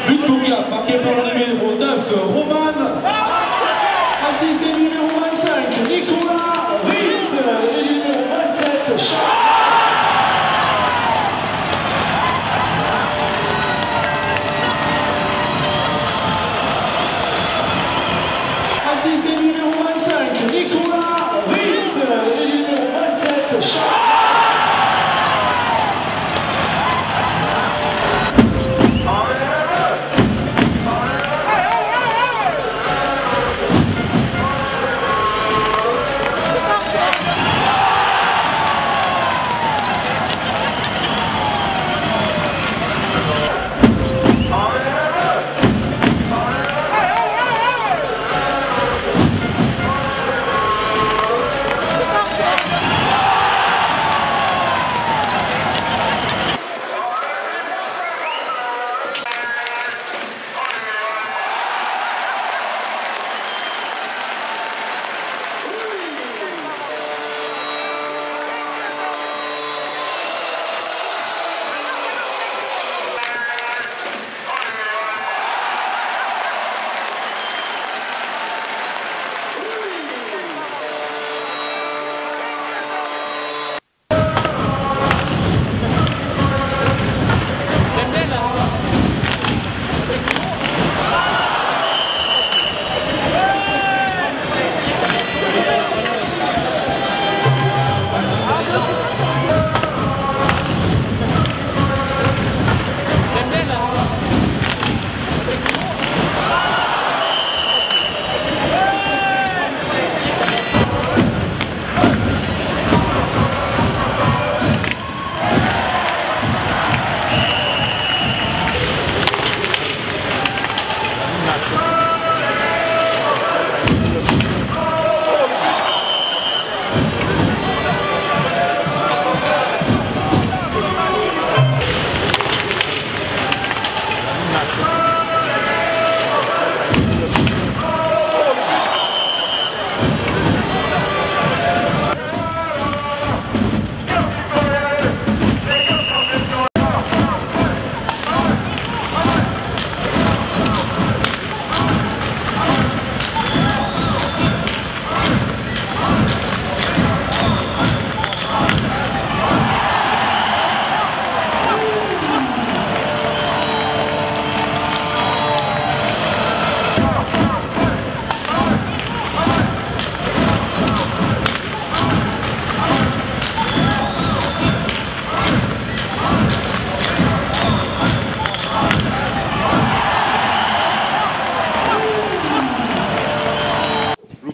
But pour Gap, marqué par le numéro 9, Roman. Assisté du numéro 25, Nicolas Ritz. Et du numéro 27, Charles. Assisté du numéro 25, Nicolas Ritz. Et du numéro 27, Charles.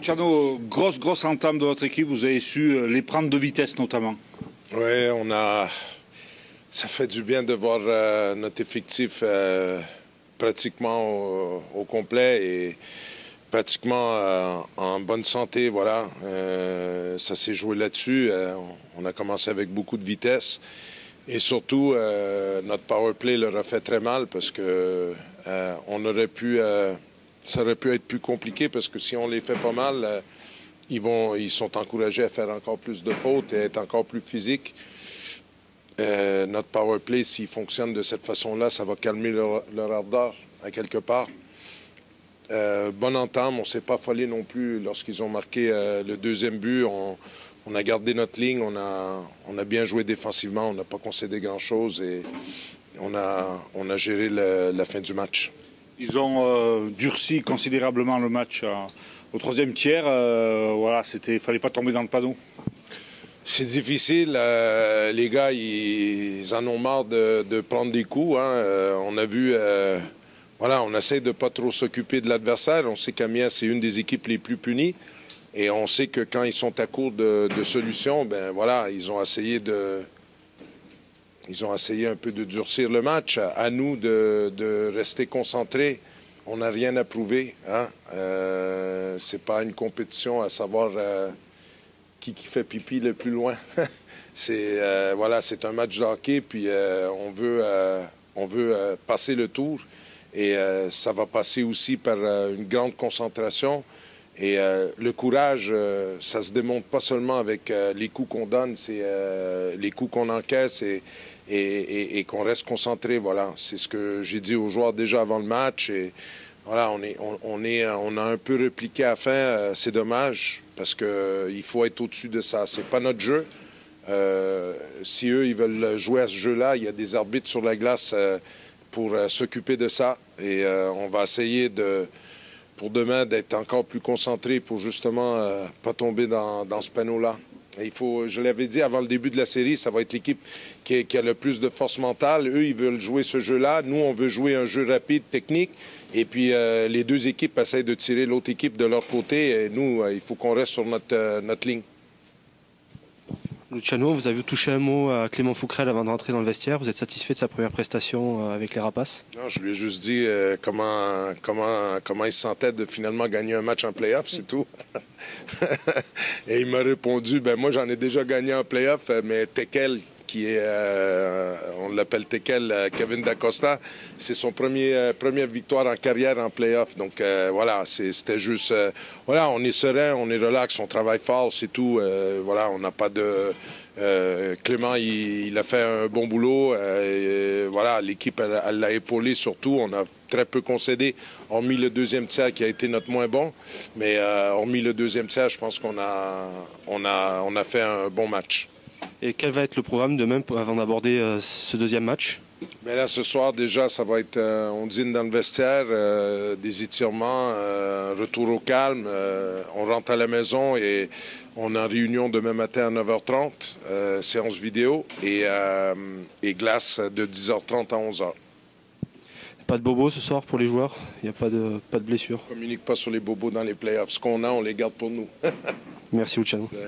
Luciano, grosse entame de votre équipe, vous avez su les prendre de vitesse notamment. Oui, ça fait du bien de voir notre effectif pratiquement au complet et pratiquement en bonne santé. Voilà. Ça s'est joué là-dessus. On a commencé avec beaucoup de vitesse et surtout notre power play leur a fait très mal parce que ça aurait pu être plus compliqué parce que si on les fait pas mal, ils sont encouragés à faire encore plus de fautes et être encore plus physiques. Notre power play, s'il fonctionne de cette façon-là, ça va calmer leur ardeur à quelque part. Bonne entame, on ne s'est pas affolé non plus lorsqu'ils ont marqué le deuxième but. On a gardé notre ligne, on a bien joué défensivement, on n'a pas concédé grand-chose et on a géré la fin du match. Ils ont durci considérablement le match au troisième tiers. Voilà, fallait pas tomber dans le panneau. C'est difficile. Les gars, ils en ont marre de prendre des coups. Hein. On a vu, voilà, on essaie de pas trop s'occuper de l'adversaire. On sait qu'Amiens, c'est une des équipes les plus punies. Et on sait que quand ils sont à court de solutions, ben voilà, ils ont essayé un peu de durcir le match. À nous de rester concentrés. On n'a rien à prouver. Hein? C'est pas une compétition à savoir qui fait pipi le plus loin. Voilà, c'est un match de hockey, puis on veut passer le tour. Et ça va passer aussi par une grande concentration, Et le courage, ça se démontre pas seulement avec les coups qu'on donne, c'est les coups qu'on encaisse et qu'on reste concentré. Voilà, c'est ce que j'ai dit aux joueurs déjà avant le match. Et voilà, on a un peu repliqué à la fin. C'est dommage parce qu'il faut être au-dessus de ça. C'est pas notre jeu. Si eux, ils veulent jouer à ce jeu-là, il y a des arbitres sur la glace pour s'occuper de ça. Et on va essayer pour demain d'être encore plus concentré pour justement pas tomber dans ce panneau-là. Et je l'avais dit avant le début de la série, ça va être l'équipe qui a le plus de force mentale. Eux, ils veulent jouer ce jeu-là. Nous, on veut jouer un jeu rapide, technique. Et puis, les deux équipes essayent de tirer l'autre équipe de leur côté. Et nous, il faut qu'on reste sur notre ligne. Luciano, vous avez touché un mot à Clément Fouquerel avant de rentrer dans le vestiaire. Vous êtes satisfait de sa première prestation avec les Rapaces? Non, je lui ai juste dit comment il se sentait de finalement gagner un match en play-off, c'est tout. Et il m'a répondu, moi j'en ai déjà gagné en play-off, mais Tekel, qui est, on l'appelle Tekel, Kevin Dacosta, c'est son première victoire en carrière en play-off. Donc voilà, c'était juste, voilà, on est serein, on est relax, on travaille fort, c'est tout. Voilà, on n'a pas de... Clément, il a fait un bon boulot. Voilà, l'équipe, elle l'a épaulé surtout. On a très peu concédé, hormis le deuxième tiers qui a été notre moins bon. Mais hormis le deuxième tiers, je pense qu'on a fait un bon match. Et quel va être le programme demain avant d'aborder ce deuxième match? Mais là, ce soir, déjà, ça va être... on dîne dans le vestiaire, des étirements, retour au calme. On rentre à la maison et on a réunion demain matin à 9h30, séance vidéo et glace de 10h30 à 11h. Pas de bobos ce soir pour les joueurs? Il n'y a pas de blessure? On ne communique pas sur les bobos dans les playoffs. Ce qu'on a, on les garde pour nous. Merci, Luciano.